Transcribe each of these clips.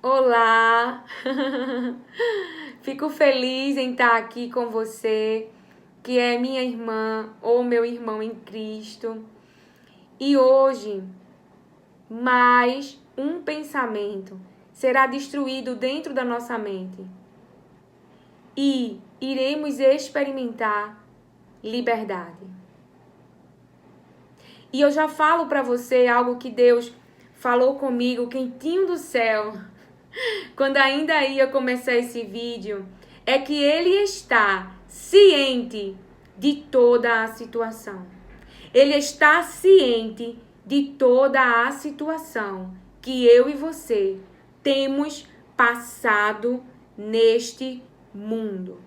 Olá! Fico feliz em estar aqui com você, que é minha irmã ou meu irmão em Cristo. E hoje, mais um pensamento será destruído dentro da nossa mente. E iremos experimentar liberdade. E eu já falo para você algo que Deus falou comigo, quentinho do céu, quando ainda ia começar esse vídeo, é que Ele está ciente de toda a situação. Ele está ciente de toda a situação que eu e você temos passado neste mundo.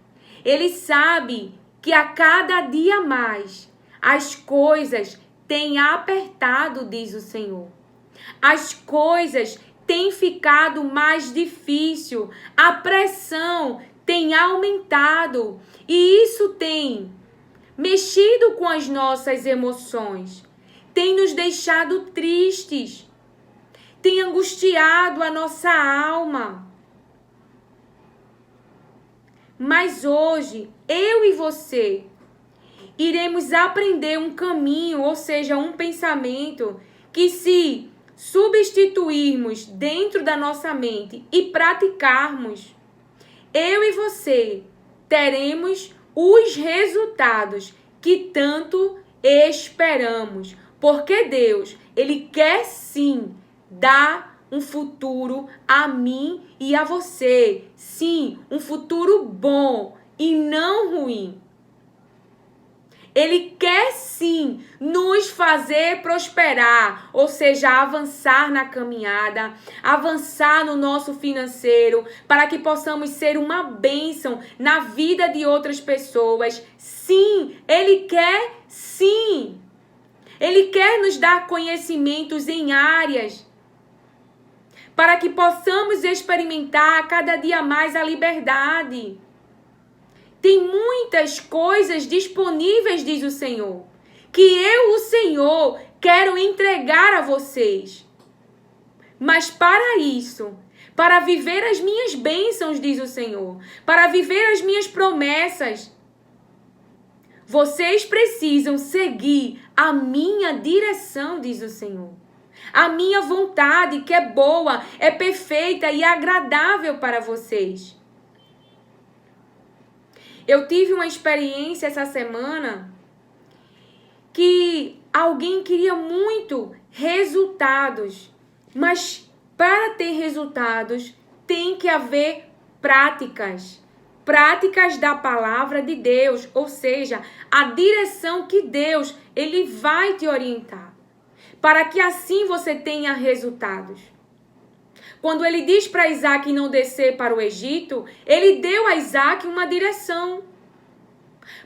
Ele sabe que a cada dia mais as coisas têm apertado, diz o Senhor. As coisas têm ficado mais difícil, a pressão tem aumentado e isso tem mexido com as nossas emoções, tem nos deixado tristes, tem angustiado a nossa alma. Mas hoje, eu e você iremos aprender um caminho, ou seja, um pensamento que, se substituirmos dentro da nossa mente e praticarmos, eu e você teremos os resultados que tanto esperamos. Porque Deus, Ele quer sim dar um futuro a mim e a você. Sim, um futuro bom e não ruim. Ele quer sim nos fazer prosperar, ou seja, avançar na caminhada, avançar no nosso financeiro, para que possamos ser uma bênção na vida de outras pessoas. Sim, Ele quer sim. Ele quer nos dar conhecimentos em áreas para que possamos experimentar cada dia mais a liberdade. Tem muitas coisas disponíveis, diz o Senhor, que eu, o Senhor, quero entregar a vocês. Mas para isso, para viver as minhas bênçãos, diz o Senhor, para viver as minhas promessas, vocês precisam seguir a minha direção, diz o Senhor. A minha vontade, que é boa, é perfeita e agradável para vocês. Eu tive uma experiência essa semana que alguém queria muito resultados, mas para ter resultados tem que haver práticas. Práticas da palavra de Deus, ou seja, a direção que Deus Ele vai te orientar, para que assim você tenha resultados. Quando ele diz para Isaac não descer para o Egito, ele deu a Isaac uma direção.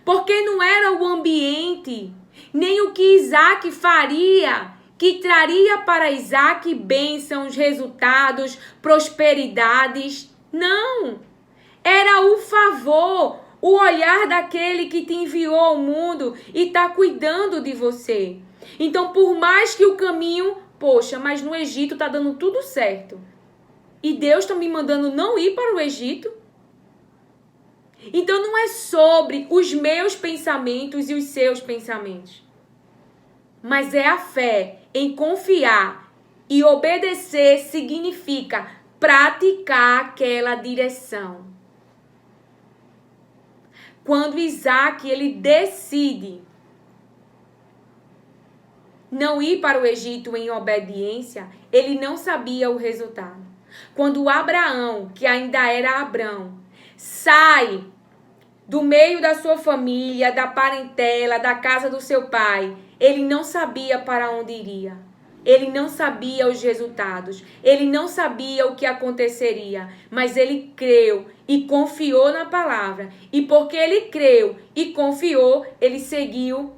Porque não era o ambiente, nem o que Isaac faria, que traria para Isaac bênçãos, resultados, prosperidades. Não! Era o favor, o olhar daquele que te enviou ao mundo e está cuidando de você. Então, por mais que o caminho, poxa, mas no Egito está dando tudo certo. E Deus está me mandando não ir para o Egito. Então não é sobre os meus pensamentos e os seus pensamentos. Mas é a fé em confiar e obedecer significa praticar aquela direção. Quando Isaac ele decide não ir para o Egito em obediência, ele não sabia o resultado. Quando Abraão, que ainda era Abrão, sai do meio da sua família, da parentela, da casa do seu pai, ele não sabia para onde iria. Ele não sabia os resultados. Ele não sabia o que aconteceria. Mas ele creu e confiou na palavra. E porque ele creu e confiou, ele seguiu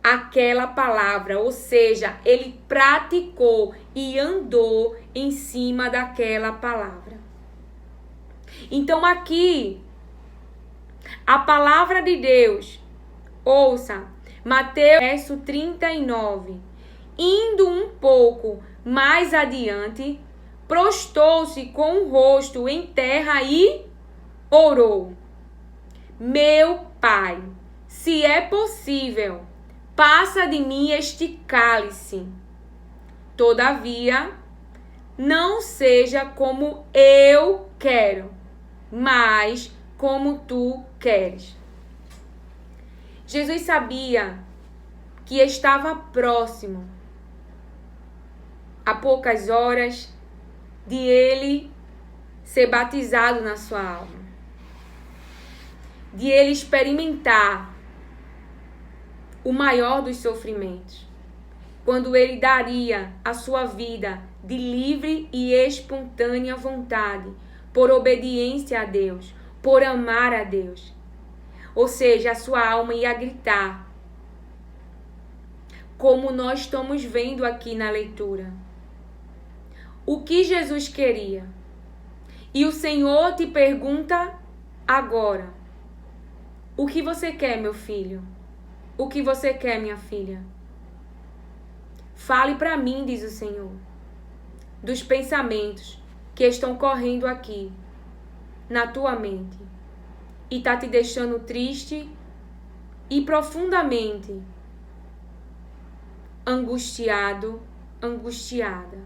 aquela palavra, ou seja, ele praticou e andou em cima daquela palavra. Então aqui, a palavra de Deus, ouça, Mateus verso 39, indo um pouco mais adiante, prostou-se com o rosto em terra e orou: Meu Pai, se é possível, passa de mim este cálice. Todavia, não seja como eu quero, mas como tu queres. Jesus sabia que estava próximo, a poucas horas, de ele ser batizado na sua alma, de ele experimentar o maior dos sofrimentos, quando ele daria a sua vida de livre e espontânea vontade, por obediência a Deus, por amar a Deus. Ou seja, a sua alma ia gritar, como nós estamos vendo aqui na leitura. O que Jesus queria? E o Senhor te pergunta agora: o que você quer, meu filho? O que você quer, minha filha? Fale para mim, diz o Senhor, dos pensamentos que estão correndo aqui na tua mente e está te deixando triste e profundamente angustiado, angustiada.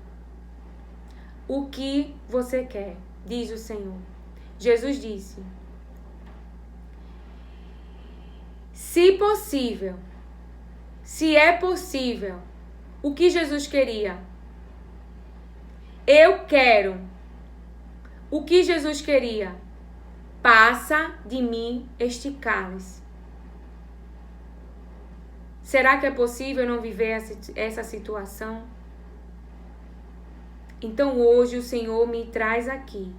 O que você quer? Diz o Senhor. Jesus disse: se possível, se é possível. O que Jesus queria? Eu quero. O que Jesus queria? Passa de mim este cálice. Será que é possível não viver essa situação? Então hoje o Senhor me traz aqui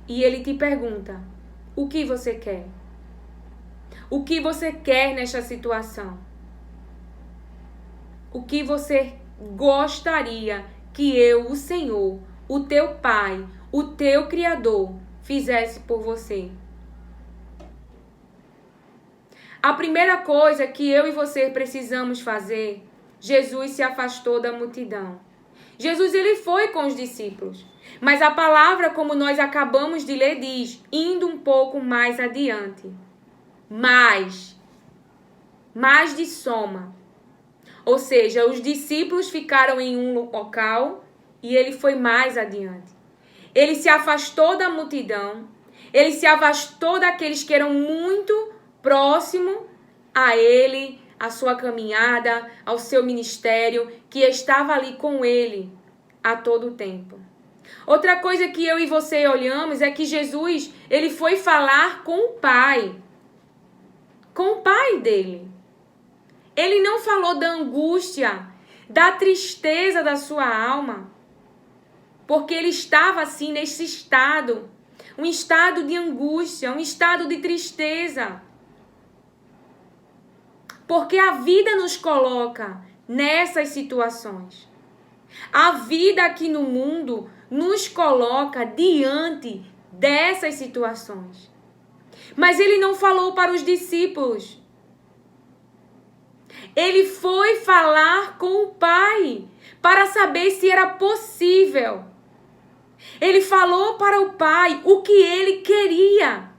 e Ele te pergunta: o que você quer? O que você quer nesta situação? O que você gostaria que eu, o Senhor, o teu Pai, o teu Criador, fizesse por você? A primeira coisa que eu e você precisamos fazer, Jesus se afastou da multidão. Jesus, ele foi com os discípulos. Mas a palavra, como nós acabamos de ler, diz, indo um pouco mais adiante. Mais de soma. Ou seja, os discípulos ficaram em um local e ele foi mais adiante. Ele se afastou da multidão. Ele se afastou daqueles que eram muito próximos a ele, a sua caminhada, ao seu ministério, que estava ali com ele a todo tempo. Outra coisa que eu e você olhamos é que Jesus, ele foi falar com o Pai. Com o Pai dele. Ele não falou da angústia, da tristeza da sua alma, porque ele estava assim nesse estado, um estado de angústia, um estado de tristeza. Porque a vida nos coloca nessas situações. A vida aqui no mundo nos coloca diante dessas situações. Mas ele não falou para os discípulos. Ele foi falar com o Pai para saber se era possível. Ele falou para o Pai o que ele queria.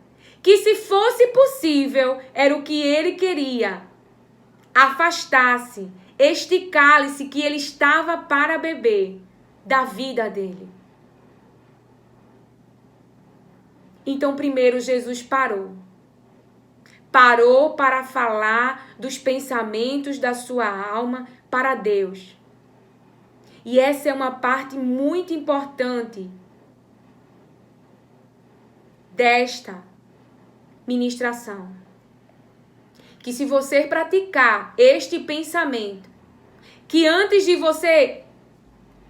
Que se fosse possível, era o que ele queria. Afastasse este cálice que ele estava para beber da vida dele. Então, primeiro, Jesus parou. Parou para falar dos pensamentos da sua alma para Deus. E essa é uma parte muito importante desta ministração. Que se você praticar este pensamento, que antes de você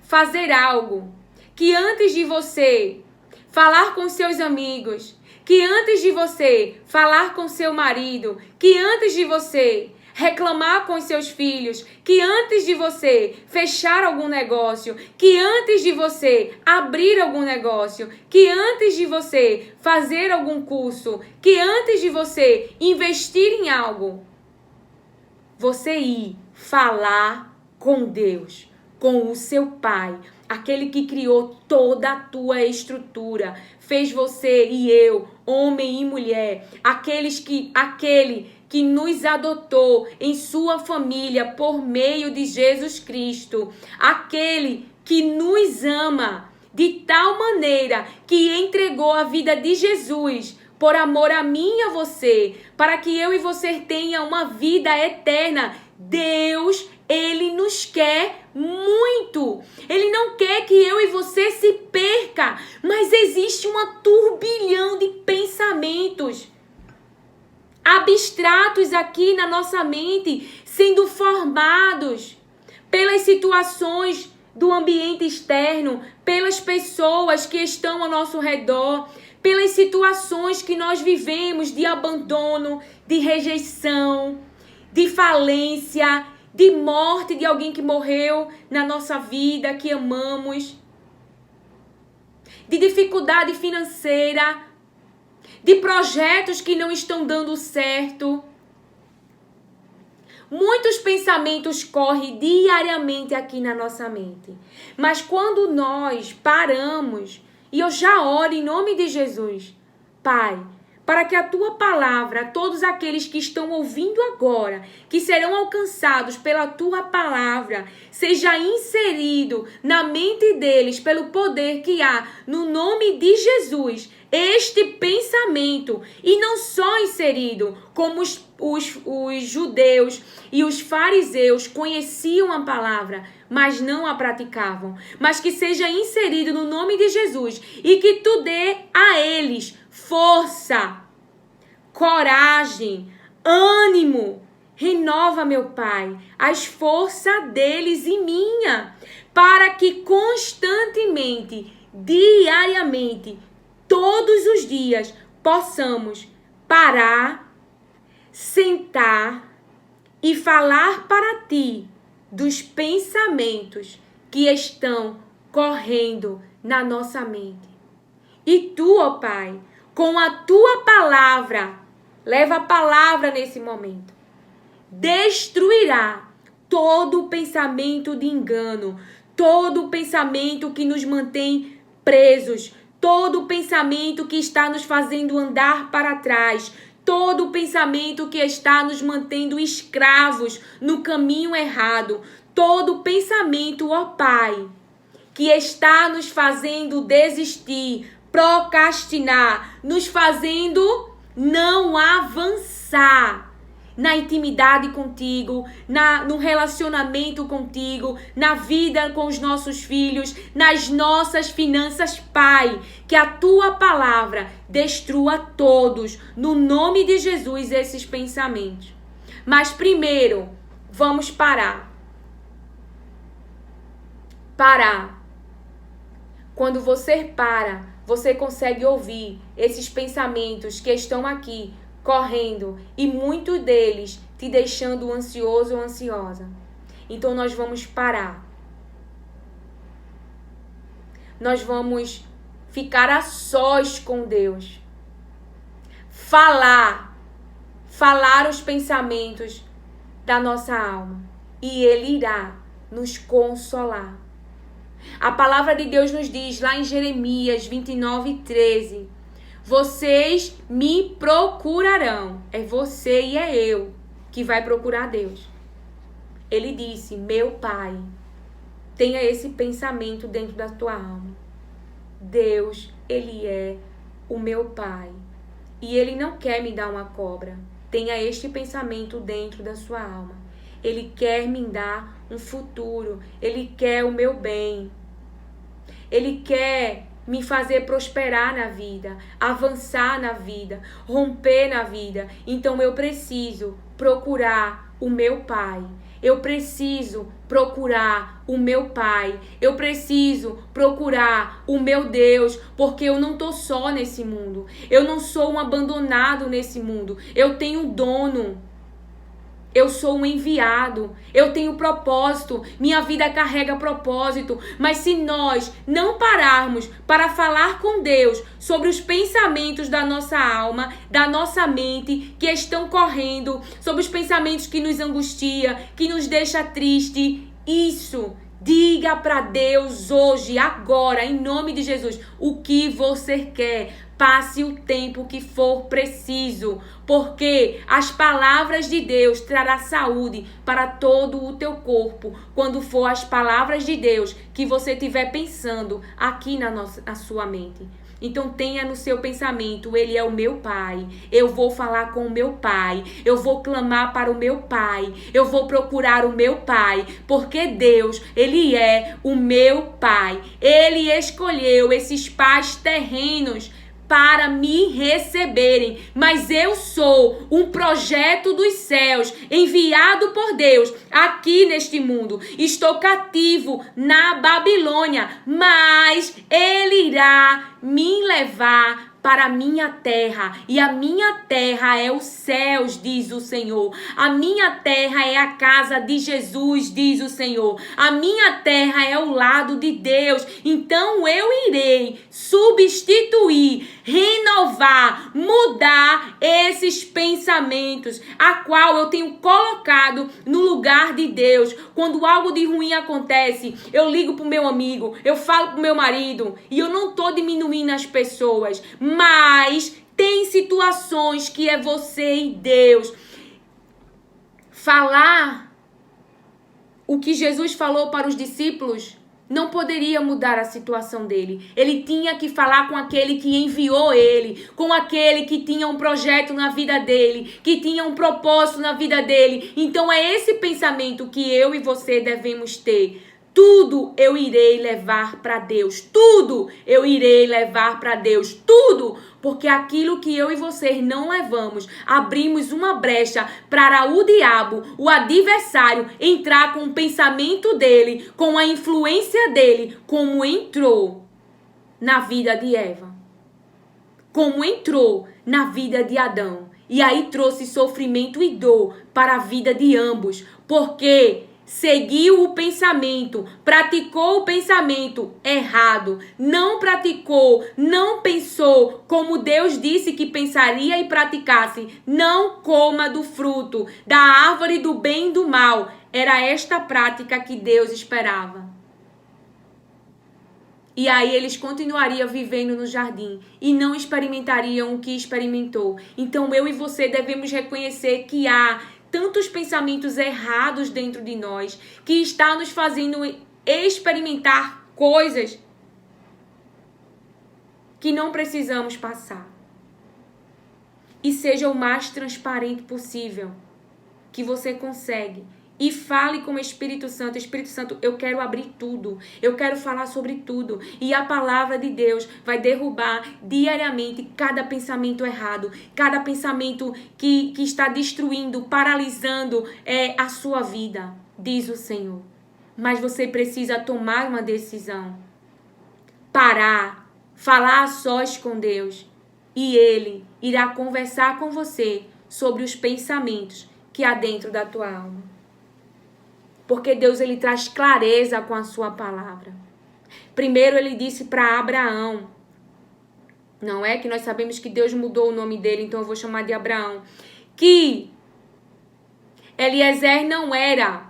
fazer algo, que antes de você falar com seus amigos, que antes de você falar com seu marido, que antes de você reclamar com seus filhos, que antes de você fechar algum negócio, que antes de você abrir algum negócio, que antes de você fazer algum curso, que antes de você investir em algo, você ir falar com Deus, com o seu Pai, aquele que criou toda a tua estrutura, fez você e eu, homem e mulher, aquele que nos adotou em sua família por meio de Jesus Cristo, aquele que nos ama de tal maneira que entregou a vida de Jesus por amor a mim e a você, para que eu e você tenham uma vida eterna. Deus, Ele nos quer muito. Ele não quer que eu e você se perca, mas existe um turbilhão de pensamentos abstratos aqui na nossa mente, sendo formados pelas situações do ambiente externo, pelas pessoas que estão ao nosso redor, pelas situações que nós vivemos de abandono, de rejeição, de falência, de morte de alguém que morreu na nossa vida, que amamos, de dificuldade financeira, de projetos que não estão dando certo. Muitos pensamentos correm diariamente aqui na nossa mente. Mas quando nós paramos, e eu já oro em nome de Jesus, Pai, para que a Tua palavra, todos aqueles que estão ouvindo agora, que serão alcançados pela Tua palavra, seja inserido na mente deles pelo poder que há no nome de Jesus, este pensamento, e não só inserido, como os judeus e os fariseus conheciam a palavra, mas não a praticavam, mas que seja inserido no nome de Jesus e que Tu dê a eles força, coragem, ânimo. Renova, meu Pai, as forças deles e minha, para que constantemente, diariamente, todos os dias, possamos parar, sentar e falar para Ti dos pensamentos que estão correndo na nossa mente. E Tu, ó Pai, com a Tua palavra, leva a palavra nesse momento, destruirá todo o pensamento de engano, todo o pensamento que nos mantém presos, todo o pensamento que está nos fazendo andar para trás, todo o pensamento que está nos mantendo escravos no caminho errado, todo o pensamento, ó Pai, que está nos fazendo desistir, procrastinar, nos fazendo não avançar na intimidade contigo, no relacionamento contigo, na vida com os nossos filhos, nas nossas finanças, Pai. Que a Tua palavra destrua todos, no nome de Jesus, esses pensamentos. Mas primeiro, vamos parar. Parar. Quando você para, você consegue ouvir esses pensamentos que estão aqui, correndo, e muitos deles te deixando ansioso ou ansiosa. Então nós vamos parar. Nós vamos ficar a sós com Deus. Falar os pensamentos da nossa alma, e Ele irá nos consolar. A palavra de Deus nos diz lá em Jeremias 29:13, vocês me procurarão. É você e é eu que vai procurar Deus. Ele disse, meu Pai, tenha esse pensamento dentro da tua alma. Deus, Ele é o meu Pai. E Ele não quer me dar uma cobra. Tenha este pensamento dentro da sua alma. Ele quer me dar um futuro. Ele quer o meu bem. Ele quer me fazer prosperar na vida, avançar na vida, romper na vida. Então eu preciso procurar o meu Pai. Eu preciso procurar o meu Pai. Eu preciso procurar o meu Deus, porque eu não estou só nesse mundo. Eu não sou um abandonado nesse mundo. Eu tenho um dono. Eu sou um enviado, eu tenho propósito, minha vida carrega propósito. Mas se nós não pararmos para falar com Deus sobre os pensamentos da nossa alma, da nossa mente, que estão correndo, sobre os pensamentos que nos angustia, que nos deixa triste, isso Diga para Deus hoje, agora, em nome de Jesus, o que você quer. Passe o tempo que for preciso, porque as palavras de Deus trará saúde para todo o teu corpo, quando for as palavras de Deus que você estiver pensando aqui na sua mente. Então tenha no seu pensamento, ele é o meu pai, eu vou falar com o meu pai, eu vou clamar para o meu pai, eu vou procurar o meu pai, porque Deus, ele é o meu pai, ele escolheu esses pais terrenos para me receberem, mas eu sou um projeto dos céus, enviado por Deus aqui neste mundo. Estou cativo na Babilônia, mas ele irá me levar para a minha terra, e a minha terra é os céus, diz o Senhor. A minha terra é a casa de Jesus, diz o Senhor. A minha terra é o lado de Deus. Então eu irei substituir, renovar, mudar esses pensamentos, a qual eu tenho colocado no lugar de Deus. Quando algo de ruim acontece, eu ligo pro meu amigo, eu falo pro meu marido, e eu não tô diminuindo as pessoas, mas tem situações que é você e Deus. Falar o que Jesus falou para os discípulos não poderia mudar a situação dele. Ele tinha que falar com aquele que enviou ele, com aquele que tinha um projeto na vida dele, que tinha um propósito na vida dele. Então é esse pensamento que eu e você devemos ter. Tudo eu irei levar para Deus. Tudo eu irei levar para Deus. Tudo. Porque aquilo que eu e você não levamos, abrimos uma brecha para o diabo, o adversário, entrar com o pensamento dele, com a influência dele, como entrou na vida de Eva. Como entrou na vida de Adão. E aí trouxe sofrimento e dor para a vida de ambos. Porque seguiu o pensamento, praticou o pensamento errado, não praticou, não pensou como Deus disse que pensaria e praticasse. Não coma do fruto da árvore do bem e do mal. Era esta prática que Deus esperava. E aí eles continuariam vivendo no jardim e não experimentariam o que experimentou. Então eu e você devemos reconhecer que há tantos pensamentos errados dentro de nós, que está nos fazendo experimentar coisas que não precisamos passar. E seja o mais transparente possível que você consegue. E fale com o Espírito Santo. Espírito Santo, eu quero abrir tudo. Eu quero falar sobre tudo. E a palavra de Deus vai derrubar diariamente cada pensamento errado. Cada pensamento que está destruindo, paralisando a sua vida. Diz o Senhor. Mas você precisa tomar uma decisão. Parar. Falar a sós com Deus. E Ele irá conversar com você sobre os pensamentos que há dentro da tua alma. Porque Deus, ele traz clareza com a sua palavra. Primeiro ele disse para Abraão. Não é que nós sabemos que Deus mudou o nome dele, então eu vou chamar de Abraão. Que Eliezer não era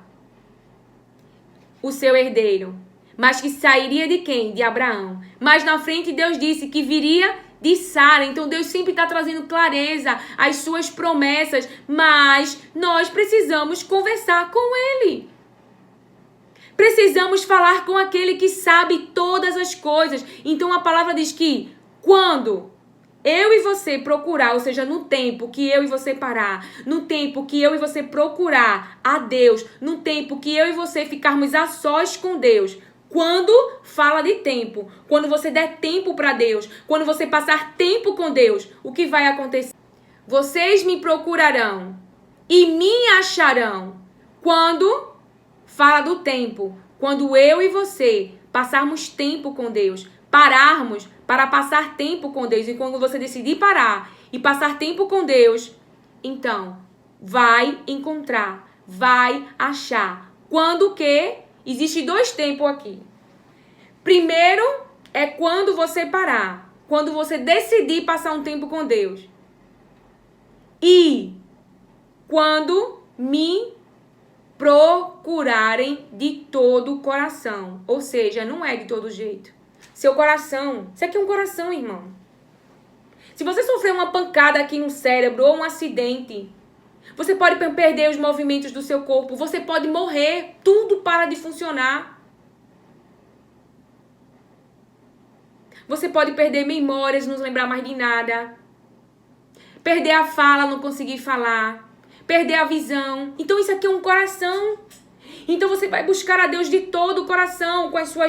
o seu herdeiro, mas que sairia de quem? De Abraão. Mas na frente Deus disse que viria de Sara. Então Deus sempre está trazendo clareza às suas promessas, mas nós precisamos conversar com ele. Precisamos falar com aquele que sabe todas as coisas. Então a palavra diz que quando eu e você procurar, ou seja, no tempo que eu e você parar, no tempo que eu e você procurar a Deus, no tempo que eu e você ficarmos a sós com Deus, quando fala de tempo, quando você der tempo para Deus, quando você passar tempo com Deus, o que vai acontecer? Vocês me procurarão e me acharão quando fala do tempo, quando eu e você passarmos tempo com Deus, pararmos para passar tempo com Deus. E quando você decidir parar e passar tempo com Deus, então vai encontrar, vai achar. Quando que? Existe 2 tempos aqui. Primeiro é quando você parar, quando você decidir passar um tempo com Deus. E quando me procurarem de todo o coração. Ou seja, não é de todo jeito. Seu coração, isso aqui é um coração, irmão. Se você sofrer uma pancada aqui no cérebro ou um acidente, você pode perder os movimentos do seu corpo, você pode morrer, tudo para de funcionar. Você pode perder memórias, não lembrar mais de nada. Perder a fala, não conseguir falar. Perder a visão. Então isso aqui é um coração. Então você vai buscar a Deus de todo o coração, com a sua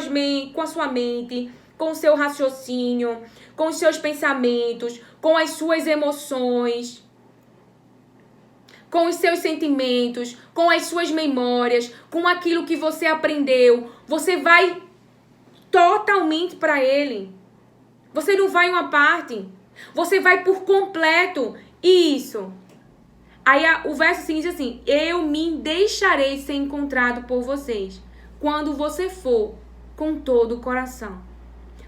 mente, com o seu raciocínio, com os seus pensamentos, com as suas emoções, com os seus sentimentos, com as suas memórias, com aquilo que você aprendeu. Você vai totalmente para Ele. Você não vai uma parte. Você vai por completo. Isso. Aí o verso seguinte diz assim: eu me deixarei ser encontrado por vocês quando você for com todo o coração.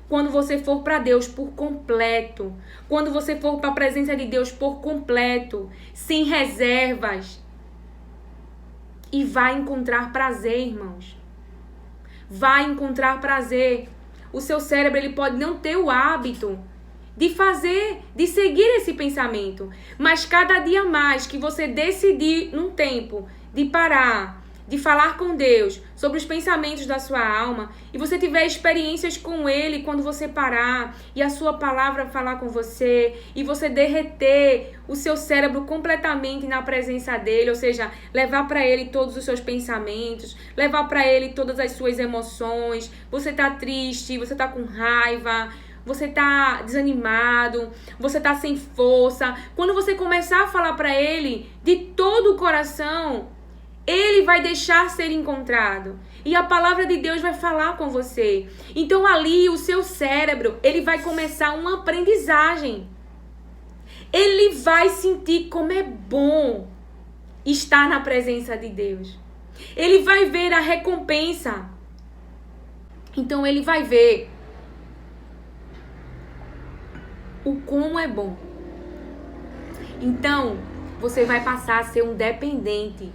Quando você for para Deus por completo. Quando você for para a presença de Deus por completo. Sem reservas. E vai encontrar prazer, irmãos. Vai encontrar prazer. O seu cérebro ele pode não ter o hábito de seguir esse pensamento. Mas cada dia mais que você decidir num tempo de parar, de falar com Deus sobre os pensamentos da sua alma, e você tiver experiências com Ele quando você parar, e a sua palavra falar com você, e você derreter o seu cérebro completamente na presença dEle, ou seja, levar para Ele todos os seus pensamentos, levar para Ele todas as suas emoções. Você tá triste, você tá com raiva, você tá desanimado, você tá sem força. Quando você começar a falar para Ele de todo o coração, Ele vai deixar ser encontrado. E a palavra de Deus vai falar com você. Então ali o seu cérebro, ele vai começar uma aprendizagem. Ele vai sentir como é bom estar na presença de Deus. Ele vai ver a recompensa. Então ele vai ver o como é bom. Então você vai passar a ser um dependente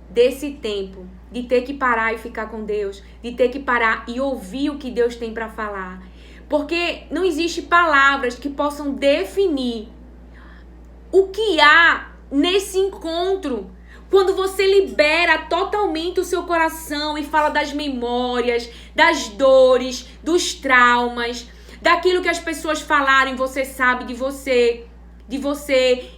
desse tempo, de ter que parar e ficar com Deus, de ter que parar e ouvir o que Deus tem para falar. Porque não existe palavras que possam definir o que há nesse encontro. Quando você libera totalmente o seu coração e fala das memórias, das dores, dos traumas, daquilo que as pessoas falaram, você sabe de você.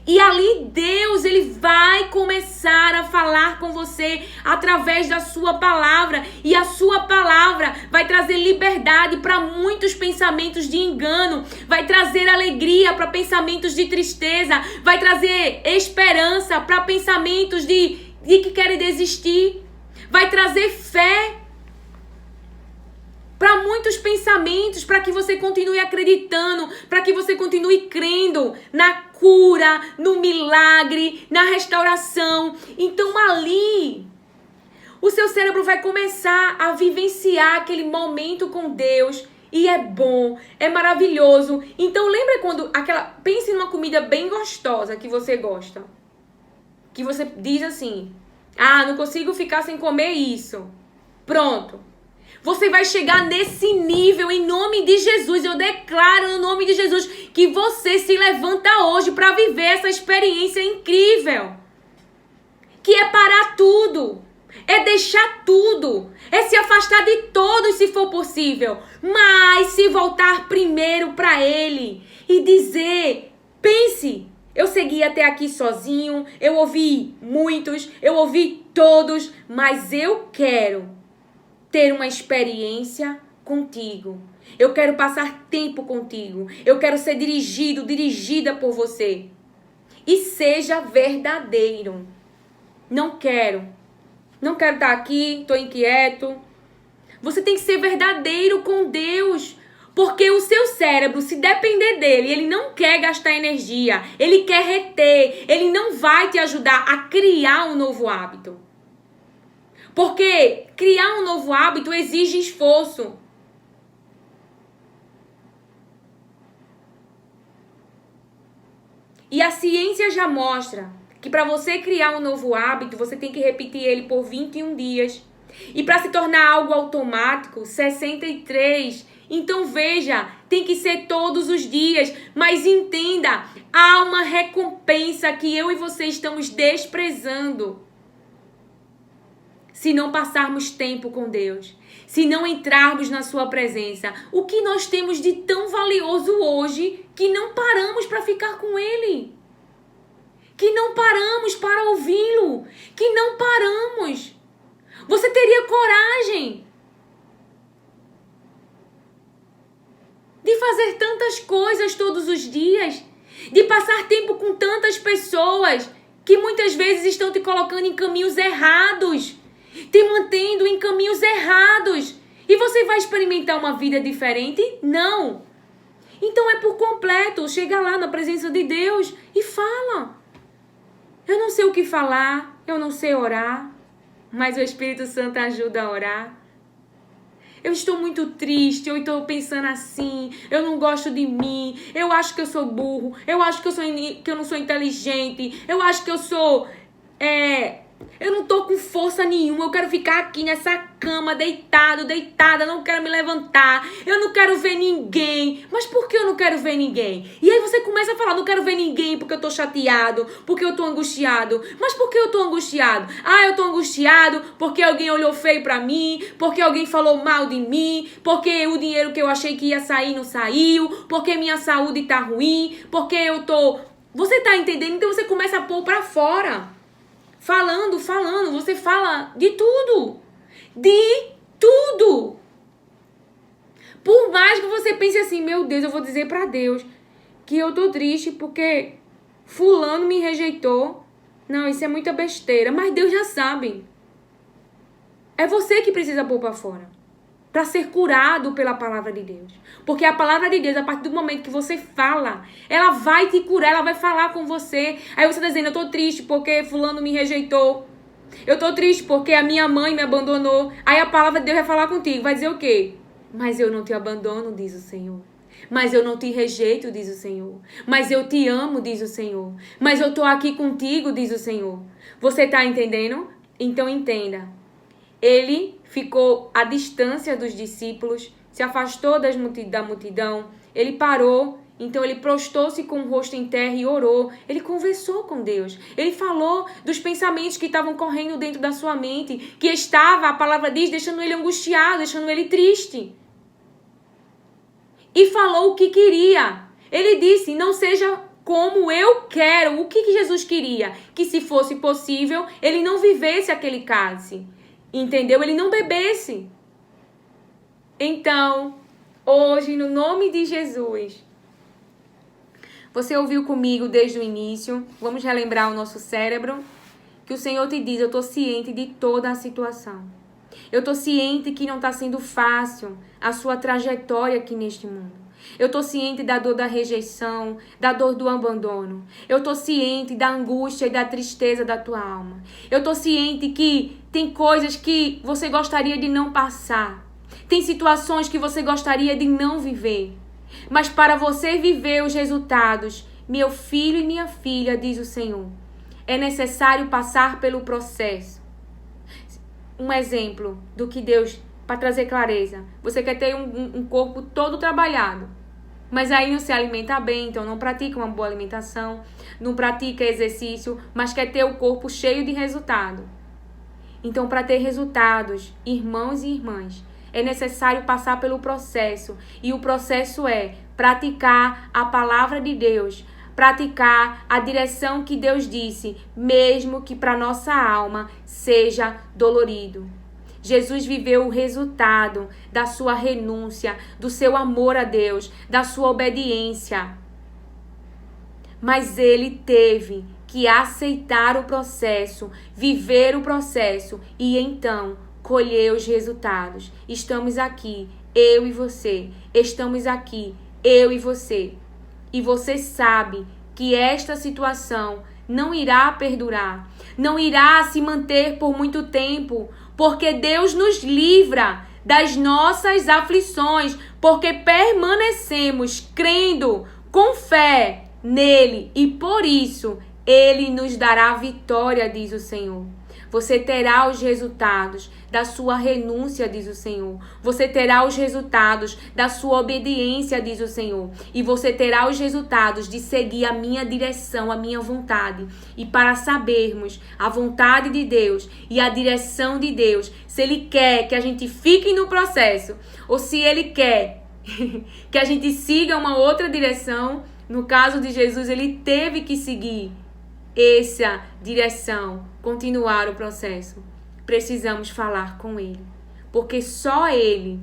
E ali Deus, ele vai começar a falar com você através da sua palavra. E a sua palavra vai trazer liberdade para muitos pensamentos de engano. Vai trazer alegria para pensamentos de tristeza. Vai trazer esperança para pensamentos de que querem desistir. Vai trazer fé para muitos pensamentos, para que você continue acreditando, para que você continue crendo na cura, no milagre, na restauração. Então ali, o seu cérebro vai começar a vivenciar aquele momento com Deus. E é bom, é maravilhoso. Então lembra quando pense numa comida bem gostosa que você gosta. Que você diz assim: ah, não consigo ficar sem comer isso. Pronto. Você vai chegar nesse nível em nome de Jesus. Eu declaro no nome de Jesus que você se levanta hoje para viver essa experiência incrível. Que é parar tudo. É deixar tudo. É se afastar de todos se for possível. Mas se voltar primeiro para Ele e dizer: pense, eu segui até aqui sozinho. Eu ouvi muitos, eu ouvi todos. Mas eu quero ter uma experiência contigo. Eu quero passar tempo contigo. Eu quero ser dirigida por você. E seja verdadeiro. Não quero estar aqui, estou inquieto. Você tem que ser verdadeiro com Deus. Porque o seu cérebro, se depender dele, ele não quer gastar energia. Ele quer reter. Ele não vai te ajudar a criar um novo hábito. Porque criar um novo hábito exige esforço. E a ciência já mostra que para você criar um novo hábito, você tem que repetir ele por 21 dias. E para se tornar algo automático, 63. Então veja, tem que ser todos os dias. Mas entenda, há uma recompensa que eu e você estamos desprezando se não passarmos tempo com Deus, se não entrarmos na sua presença. O que nós temos de tão valioso hoje que não paramos para ficar com Ele? Que não paramos para ouvi-lo? Que não paramos? Você teria coragem de fazer tantas coisas todos os dias? De passar tempo com tantas pessoas que muitas vezes estão te colocando em caminhos errados, te mantendo em caminhos errados. E você vai experimentar uma vida diferente? Não. Então é por completo. Chega lá na presença de Deus e fala. Eu não sei o que falar, eu não sei orar, mas o Espírito Santo ajuda a orar. Eu estou muito triste, eu estou pensando assim, eu não gosto de mim, eu acho que eu sou burro, eu acho que eu não sou inteligente, eu acho que eu sou... Eu não tô com força nenhuma, eu quero ficar aqui nessa cama, deitada, não quero me levantar, eu não quero ver ninguém. Mas por que eu não quero ver ninguém? E aí você começa a falar, não quero ver ninguém porque eu tô chateado, porque eu tô angustiado. Mas por que eu tô angustiado? Eu tô angustiado porque alguém olhou feio pra mim, porque alguém falou mal de mim, porque o dinheiro que eu achei que ia sair não saiu, porque minha saúde tá ruim, porque eu tô... Você tá entendendo? Então você começa a pôr pra fora. Falando, você fala de tudo. De tudo. Por mais que você pense assim, meu Deus, eu vou dizer pra Deus que eu tô triste porque fulano me rejeitou. Não, isso é muita besteira. Mas Deus já sabe. É você que precisa pôr pra fora. Para ser curado pela palavra de Deus. Porque a palavra de Deus, a partir do momento que você fala, ela vai te curar, ela vai falar com você. Aí você tá dizendo, eu tô triste porque fulano me rejeitou. Eu tô triste porque a minha mãe me abandonou. Aí a palavra de Deus vai falar contigo, vai dizer o quê? Mas eu não te abandono, diz o Senhor. Mas eu não te rejeito, diz o Senhor. Mas eu te amo, diz o Senhor. Mas eu tô aqui contigo, diz o Senhor. Você tá entendendo? Então entenda. Ele ficou à distância dos discípulos, se afastou da multidão, ele parou, então ele prostou-se com o rosto em terra e orou. Ele conversou com Deus, ele falou dos pensamentos que estavam correndo dentro da sua mente, que estava, a palavra diz, deixando ele angustiado, deixando ele triste. E falou o que queria. Ele disse, não seja como eu quero. O que Jesus queria? Que se fosse possível, ele não vivesse aquele cálice. Entendeu? Ele não bebesse. Então, hoje, no nome de Jesus, você ouviu comigo desde o início. Vamos relembrar o nosso cérebro. Que o Senhor te diz, eu estou ciente de toda a situação. Eu estou ciente que não está sendo fácil a sua trajetória aqui neste mundo. Eu estou ciente da dor da rejeição, da dor do abandono. Eu estou ciente da angústia e da tristeza da tua alma. Eu estou ciente que tem coisas que você gostaria de não passar. Tem situações que você gostaria de não viver. Mas para você viver os resultados, meu filho e minha filha, diz o Senhor, é necessário passar pelo processo. Um exemplo do que Deus, para trazer clareza. Você quer ter um corpo todo trabalhado, mas aí não se alimenta bem, então não pratica uma boa alimentação, não pratica exercício, mas quer ter o corpo cheio de resultado. Então, para ter resultados, irmãos e irmãs, é necessário passar pelo processo. E o processo é praticar a palavra de Deus, praticar a direção que Deus disse, mesmo que para nossa alma seja dolorido. Jesus viveu o resultado da sua renúncia, do seu amor a Deus, da sua obediência. Mas ele teve que aceitar o processo, viver o processo e então colher os resultados. Estamos aqui, eu e você. Estamos aqui, eu e você. E você sabe que esta situação não irá perdurar, não irá se manter por muito tempo, porque Deus nos livra das nossas aflições, porque permanecemos crendo com fé nele e por isso Ele nos dará vitória, diz o Senhor. Você terá os resultados da sua renúncia, diz o Senhor. Você terá os resultados da sua obediência, diz o Senhor. E você terá os resultados de seguir a minha direção, a minha vontade. E para sabermos a vontade de Deus e a direção de Deus, se Ele quer que a gente fique no processo, ou se Ele quer que a gente siga uma outra direção, no caso de Jesus, Ele teve que seguir essa direção, continuar o processo. Precisamos falar com Ele, porque só Ele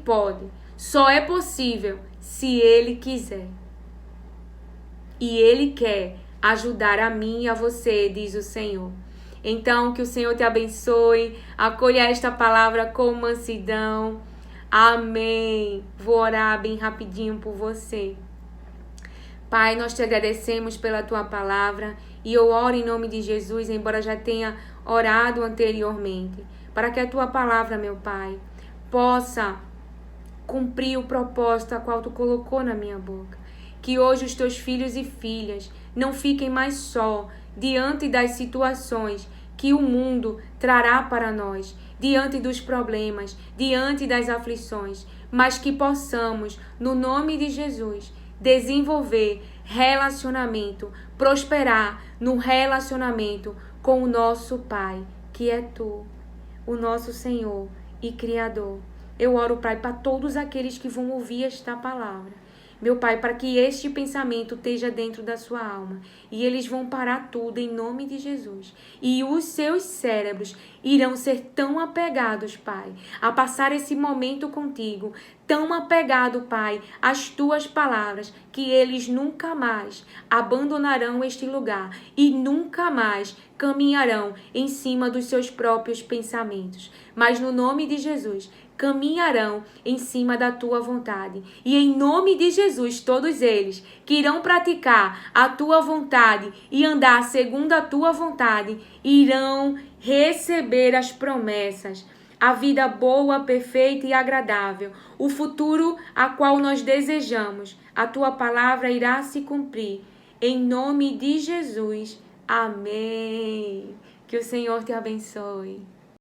pode, só é possível se Ele quiser. E Ele quer ajudar a mim e a você, diz o Senhor. Então, que o Senhor te abençoe, acolha esta palavra com mansidão. Amém. Vou orar bem rapidinho por você. Pai, nós te agradecemos pela tua palavra e eu oro em nome de Jesus, embora já tenha orado anteriormente, para que a tua palavra, meu Pai, possa cumprir o propósito a qual tu colocou na minha boca. Que hoje os teus filhos e filhas não fiquem mais só diante das situações que o mundo trará para nós, diante dos problemas, diante das aflições, mas que possamos, no nome de Jesus, desenvolver relacionamento, prosperar no relacionamento com o nosso Pai, que é Tu, o nosso Senhor e Criador. Eu oro, Pai, para todos aqueles que vão ouvir esta palavra. Meu Pai, para que este pensamento esteja dentro da sua alma. E eles vão parar tudo em nome de Jesus. E os seus cérebros irão ser tão apegados, Pai, a passar esse momento contigo. Tão apegado, Pai, às tuas palavras, que eles nunca mais abandonarão este lugar. E nunca mais caminharão em cima dos seus próprios pensamentos. Mas no nome de Jesus, caminharão em cima da tua vontade. E em nome de Jesus, todos eles que irão praticar a tua vontade e andar segundo a tua vontade, irão receber as promessas, a vida boa, perfeita e agradável, o futuro a qual nós desejamos. A tua palavra irá se cumprir. Em nome de Jesus. Amém. Que o Senhor te abençoe.